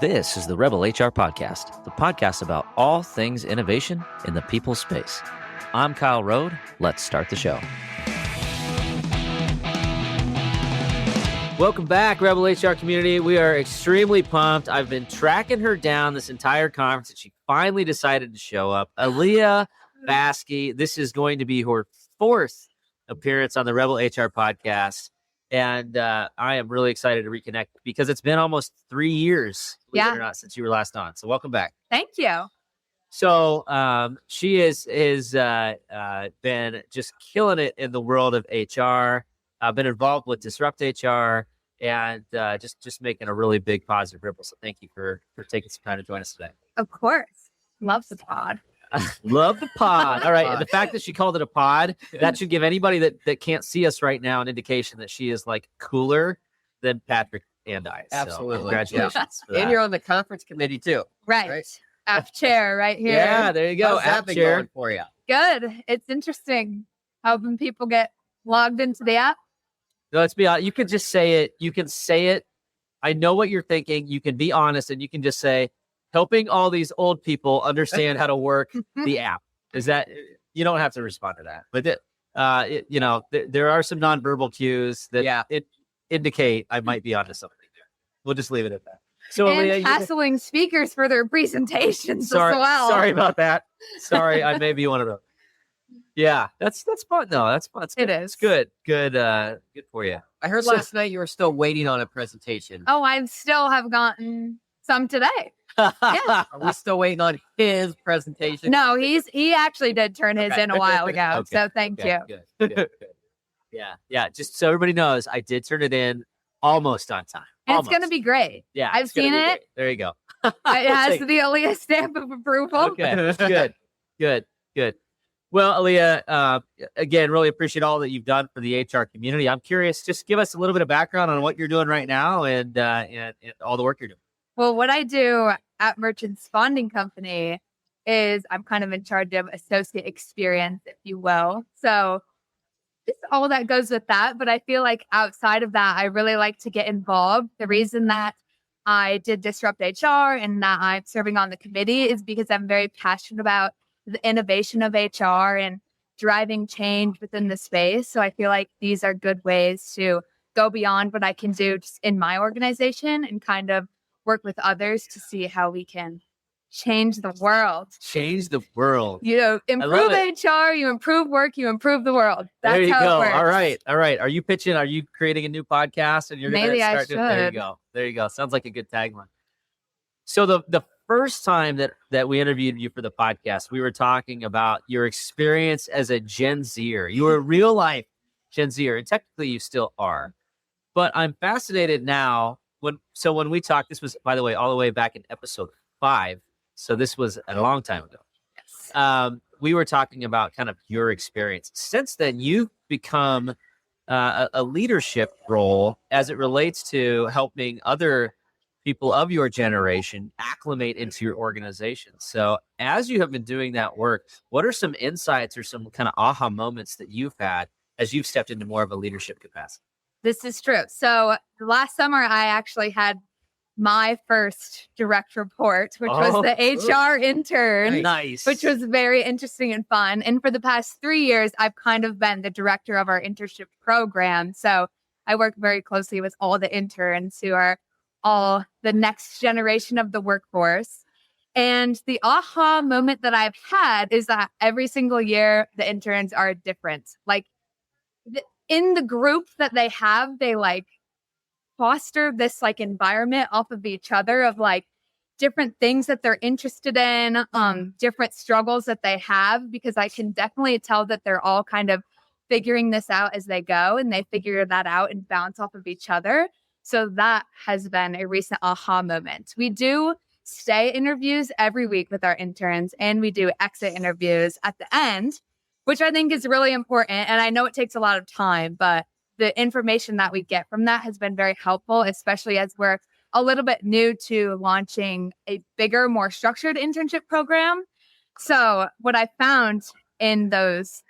This is the Rebel HR Podcast, the podcast about all things innovation in the people space. I'm Kyle Rode. Let's start the show. Welcome back, Rebel HR community. We are extremely pumped. I've been tracking her down this entire conference, and she finally decided to show up. Aleah Vaske. This is going to be her fourth appearance on the Rebel HR Podcast. And I am really excited to reconnect because it's been almost 3 years, believe it or not, since you were last on. So welcome back. Thank you. So she is been just killing it in the world of HR. I've been involved with Disrupt HR and just making a really big positive ripple. So thank you for taking some time to join us today. Of course. Love the pod. Love the pod. All right. And the fact that she called it a pod, that should give anybody that can't see us right now an indication that she is like cooler than Patrick and I. Absolutely. So congratulations. For And that. you're on the conference committee too. Right. App chair right here. Yeah, there you go. How's that App been chair. going for you? Good. It's interesting helping people get logged into the app. No, let's be honest. You can just say it. You can say it. I know what you're thinking. You can be honest and you can just say, helping all these old people understand how to work the app. Is that, you don't have to respond to that, but there are some nonverbal cues that it indicate I might be onto something there. We'll just leave it at that. So And Aliyah, hassling speakers for their presentations sorry, as well. sorry about that. Sorry, I may be one of those. Yeah, that's fun. No, that's fun. It's good. It is. It's good. Good for you. I heard last night you were still waiting on a presentation. Oh, I still have gotten some today. Yeah. Are we still waiting on his presentation? No, he actually did turn his in a while ago. Okay. So thank you. Good. Yeah. Just so everybody knows, I did turn it in almost on time. And Almost. it's going to be great. Yeah, I've it's gonna seen be it. great. There you go. It has the Aliyah stamp of approval. Okay. Good. Well, Aliyah, again, really appreciate all that you've done for the HR community. I'm curious, just give us a little bit of background on what you're doing right now and all the work you're doing. Well, what I do at Merchants Bonding Company is I'm kind of in charge of associate experience, if you will. So just all that goes with that. But I feel like outside of that, I really like to get involved. The reason that I did Disrupt HR and that I'm serving on the committee is because I'm very passionate about the innovation of HR and driving change within the space. So I feel like these are good ways to go beyond what I can do just in my organization and kind of work with others to see how we can change the world. Change the world. You know, improve HR, you improve work, you improve the world. That's there you how go. it works. All right. Are you pitching? Are you creating a new podcast? And you're going to Maybe I start doing, should. There you go. Sounds like a good tagline. So the first time that we interviewed you for the podcast, we were talking about your experience as a Gen Zer. You were a real life Gen Zer, and technically you still are. But I'm fascinated now. When we talked, this was, by the way, all the way back in episode 5. So this was a long time ago. Yes. We were talking about kind of your experience. Since then, you've become a leadership role as it relates to helping other people of your generation acclimate into your organization. So as you have been doing that work, what are some insights or some kind of aha moments that you've had as you've stepped into more of a leadership capacity? This is true. So last summer, I actually had my first direct report, which was the HR intern, Nice. which was very interesting and fun. And for the past 3 years, I've kind of been the director of our internship program. So I work very closely with all the interns who are all the next generation of the workforce. And the aha moment that I've had is that every single year, the interns are different. Like in the group that they have, they like foster this like environment off of each other of like different things that they're interested in, different struggles that they have, because I can definitely tell that they're all kind of figuring this out as they go and they figure that out and bounce off of each other. So that has been a recent aha moment. We do stay interviews every week with our interns and we do exit interviews at the end, which I think is really important. And I know it takes a lot of time, but the information that we get from that has been very helpful, especially as we're a little bit new to launching a bigger, more structured internship program. So what I found in those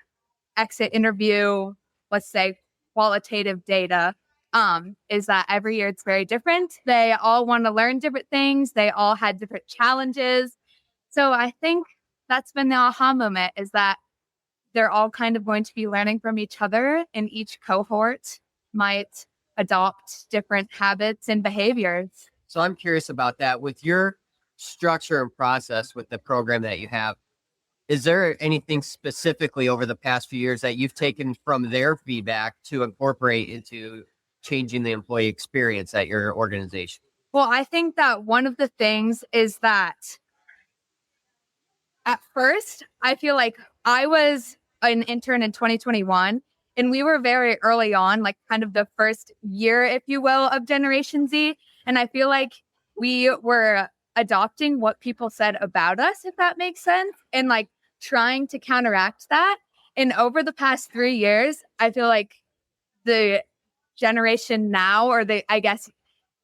exit interview, let's say qualitative data, is that every year it's very different. They all want to learn different things. They all had different challenges. So I think that's been the aha moment, is that they're all kind of going to be learning from each other, and each cohort might adopt different habits and behaviors. So I'm curious about that. With your structure and process with the program that you have, is there anything specifically over the past few years that you've taken from their feedback to incorporate into changing the employee experience at your organization? Well, I think that one of the things is that at first, I feel like I was an intern in 2021, and we were very early on, like kind of the first year, if you will, of Generation Z. And I feel like we were adopting what people said about us, if that makes sense, and like trying to counteract that. And over the past 3 years, I feel like the generation now, or the, I guess,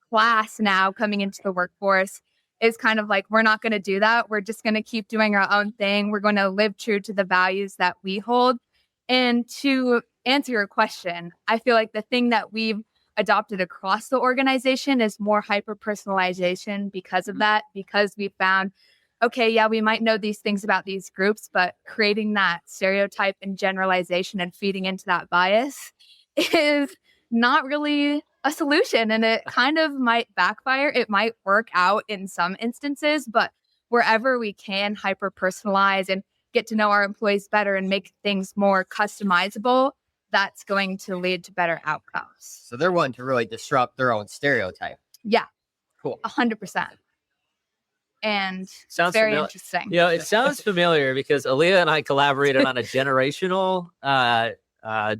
class now coming into the workforce is kind of like, we're not going to do that. We're just going to keep doing our own thing. We're going to live true to the values that we hold. And to answer your question, I feel like the thing that we've adopted across the organization is more hyper-personalization because of that, because we found, okay, yeah, we might know these things about these groups, but creating that stereotype and generalization and feeding into that bias is not really a solution, and it kind of might backfire. It might work out in some instances, but wherever we can hyper personalize and get to know our employees better and make things more customizable, that's going to lead to better outcomes. So they're wanting to really disrupt their own stereotype. Yeah. Cool. 100%. And Sounds very familiar. interesting. You know, it sounds familiar because Aliyah and I collaborated on a generational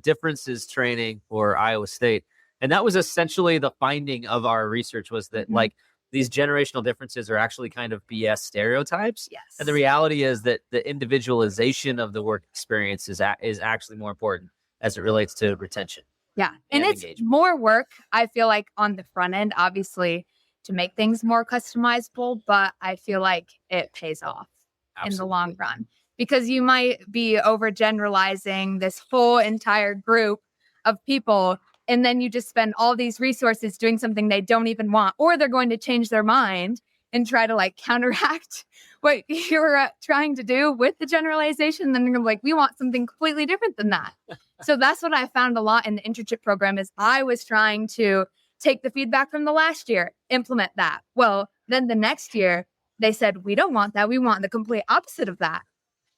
differences training for Iowa State. And that was essentially the finding of our research, was that like these generational differences are actually kind of BS stereotypes. Yes. And the reality is that the individualization of the work experience is actually more important as it relates to retention. Yeah. And it's engagement. more work, I feel like, on the front end, obviously, to make things more customizable, but I feel like it pays off in the long run, because you might be overgeneralizing this whole entire group of people, and then you just spend all these resources doing something they don't even want, or they're going to change their mind and try to like counteract what you're trying to do with the generalization. Then you're like, we want something completely different than that. So that's what I found a lot in the internship program, is I was trying to take the feedback from the last year, implement that. Well, then the next year they said, we don't want that. We want the complete opposite of that.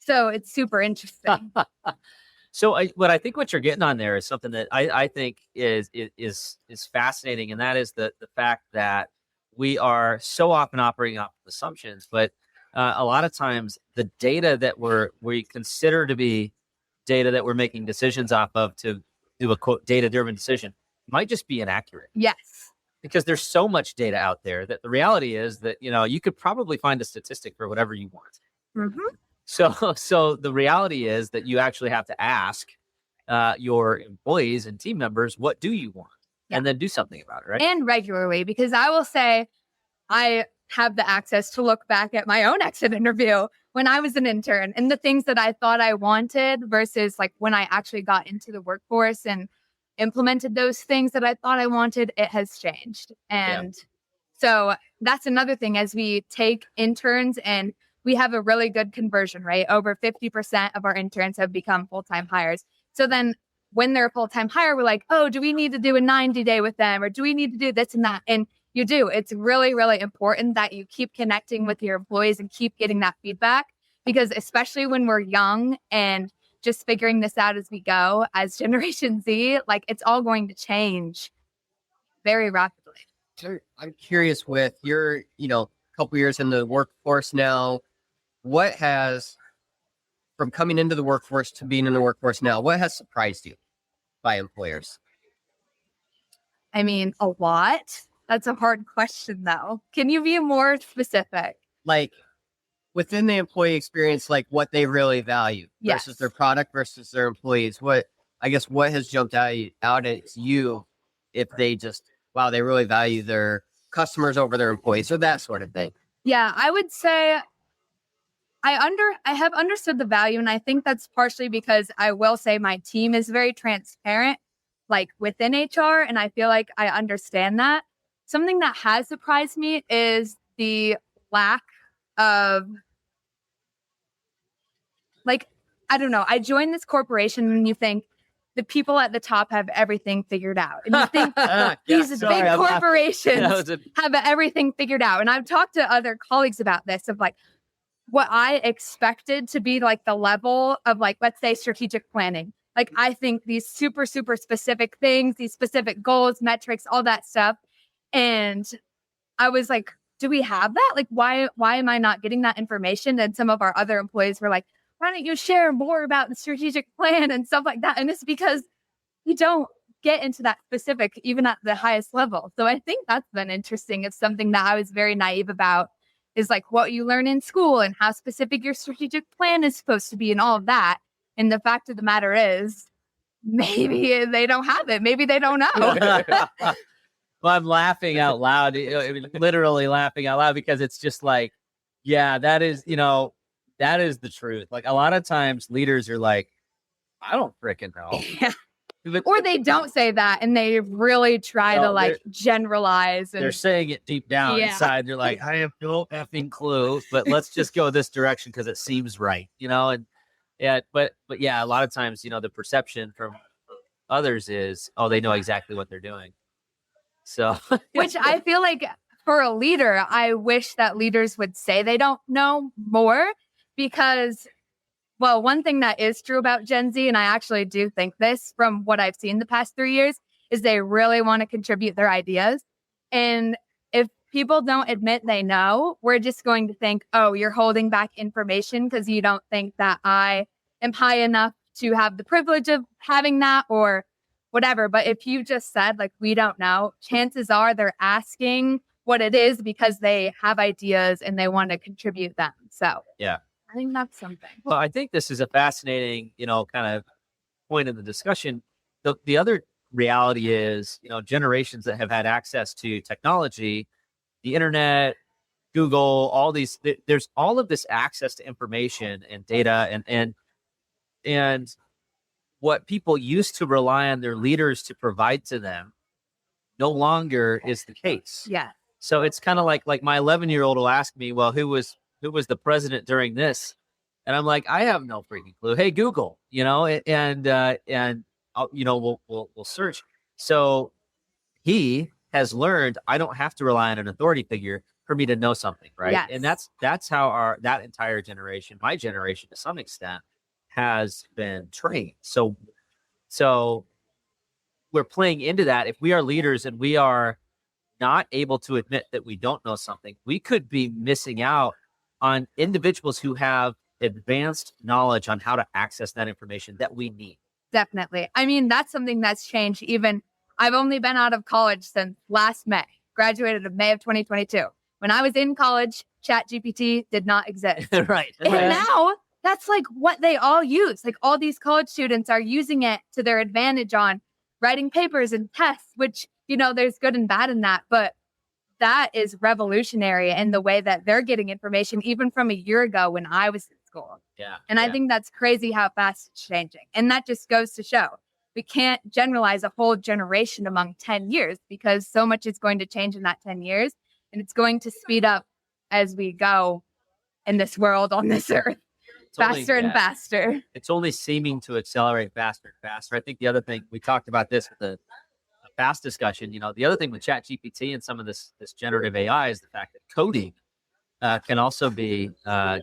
So it's super interesting. So I think what you're getting on there is something that I think is fascinating, and that is the fact that we are so often operating off of assumptions, but a lot of times the data that we consider to be data that we're making decisions off of to do a quote data-driven decision might just be inaccurate. Yes. Because there's so much data out there that the reality is that, you know, you could probably find a statistic for whatever you want. Mm-hmm. So the reality is that you actually have to ask your employees and team members, what do you want? Yeah. And then do something about it, right? And regularly, because I will say I have the access to look back at my own exit interview when I was an intern and the things that I thought I wanted versus like when I actually got into the workforce and implemented those things that I thought I wanted, it has changed. And so that's another thing, as we take interns, and we have a really good conversion rate. Over 50% of our interns have become full-time hires. So then when they're a full-time hire, we're like, oh, do we need to do a 90-day with them? Or do we need to do this and that? And you do. It's really, really important that you keep connecting with your employees and keep getting that feedback, because especially when we're young and just figuring this out as we go as Generation Z, like it's all going to change very rapidly. I'm curious, with your, couple years in the workforce now, what has, from coming into the workforce to being in the workforce now, what has surprised you by employers? I mean, a lot. That's a hard question, though. Can you be more specific? Like within the employee experience, like what they really value versus their product versus their employees. What has jumped out at you if they just, wow, they really value their customers over their employees, or that sort of thing? Yeah, I would say I have understood the value, and I think that's partially because I will say my team is very transparent. like within HR. And I feel like I understand that. Something that has surprised me is the lack of, like, I don't know. I joined this corporation and you think the people at the top have everything figured out. And you think these big corporations have everything figured out. And I've talked to other colleagues about this, of like what I expected to be like the level of, like, let's say strategic planning. Like, I think these super, super specific things, these specific goals, metrics, all that stuff. And I was like, do we have that? Like, why am I not getting that information? And some of our other employees were like, why don't you share more about the strategic plan and stuff like that? And it's because you don't get into that specific, even at the highest level. So I think that's been interesting. It's something that I was very naive about, is like what you learn in school and how specific your strategic plan is supposed to be and all of that. And the fact of the matter is, maybe they don't have it. Maybe they don't know. Well, I'm laughing out loud, literally laughing out loud, because it's just like, yeah, that is the truth. Like, a lot of times leaders are like, I don't freaking know. Yeah. Or they don't say that and they really try to like generalize. And they're saying it deep down inside. They're like, I have no effing clue, but let's just go this direction because it seems right, and but yeah, a lot of times, the perception from others is, oh, they know exactly what they're doing. So, which I feel like for a leader, I wish that leaders would say they don't know more, because, well, one thing that is true about Gen Z, and I actually do think this from what I've seen the past 3 years, is they really want to contribute their ideas. And if people don't admit they know, we're just going to think, oh, you're holding back information because you don't think that I am high enough to have the privilege of having that, or whatever. But if you just said, like, we don't know, chances are they're asking what it is because they have ideas and they want to contribute them. So yeah, I think that's something. Well, I think this is a fascinating, kind of point in the discussion. The other reality is, generations that have had access to technology, the internet, Google, all these, there's all of this access to information and data, and what people used to rely on their leaders to provide to them no longer is the case. Yeah. So it's kind of like my 11-year-old will ask me, well, who was the president during this? And I'm like, I have no freaking clue. Hey, Google, and we'll search. So he has learned I don't have to rely on an authority figure for me to know something, right? Yes. And that's how that entire generation, my generation to some extent, has been trained. So we're playing into that. If we are leaders and we are not able to admit that we don't know something, we could be missing out on individuals who have advanced knowledge on how to access that information that we need. Definitely. I mean, that's something that's changed. Even I've only been out of college since last May, graduated in May of 2022. When I was in college, ChatGPT did not exist. Right. And now that's like what they all use. Like, all these college students are using it to their advantage on writing papers and tests, which, there's good and bad in that. But that is revolutionary in the way that they're getting information, even from a year ago when I was in school. Yeah. And I think that's crazy how fast it's changing. And that just goes to show we can't generalize a whole generation among 10 years, because so much is going to change in that 10 years. And it's going to speed up as we go in this world, on this earth. Faster and faster. It's only seeming to accelerate faster and faster. I think the other thing, we talked about this with the fast discussion, the other thing with ChatGPT and some of this generative AI is the fact that coding can also be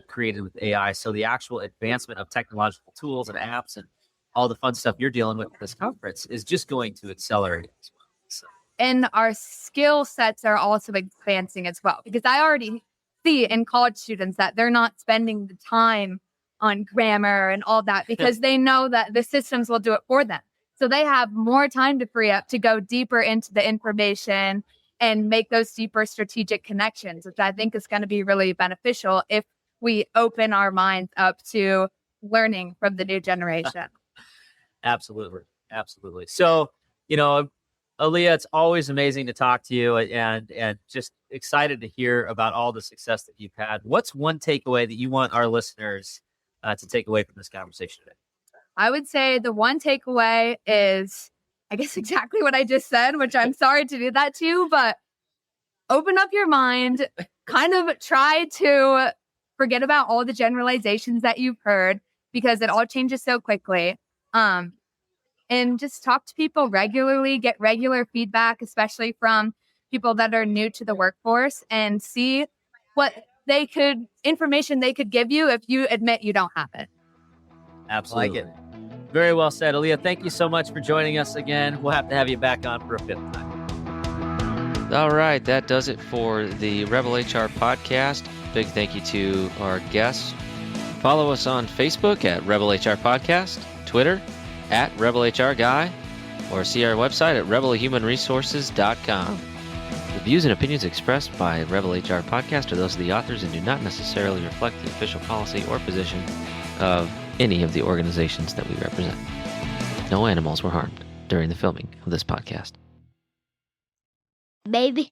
created with AI. So the actual advancement of technological tools and apps and all the fun stuff you're dealing with at this conference is just going to accelerate as well. So. And our skill sets are also advancing as well, because I already see in college students that they're not spending the time on grammar and all that because they know that the systems will do it for them. So they have more time to free up to go deeper into the information and make those deeper strategic connections, which I think is going to be really beneficial if we open our minds up to learning from the new generation. Absolutely. Absolutely. So, Aliyah, it's always amazing to talk to you, and just excited to hear about all the success that you've had. What's one takeaway that you want our listeners to take away from this conversation today? I would say the one takeaway is I guess exactly what I just said, which I'm sorry to do that to you, but open up your mind, kind of try to forget about all the generalizations that you've heard because it all changes so quickly. And just talk to people regularly, get regular feedback, especially from people that are new to the workforce, and see what information they could give you if you admit you don't have it. Absolutely. Like it. Very well said, Aliyah. Thank you so much for joining us again. We'll have to have you back on for a 5th time. All right, that does it for the Rebel HR podcast. Big thank you to our guests. Follow us on Facebook at Rebel HR Podcast, Twitter at Rebel HR Guy, or see our website at rebelhumanresources.com. The views and opinions expressed by Rebel HR Podcast are those of the authors and do not necessarily reflect the official policy or position of any of the organizations that we represent. No animals were harmed during the filming of this podcast. Baby.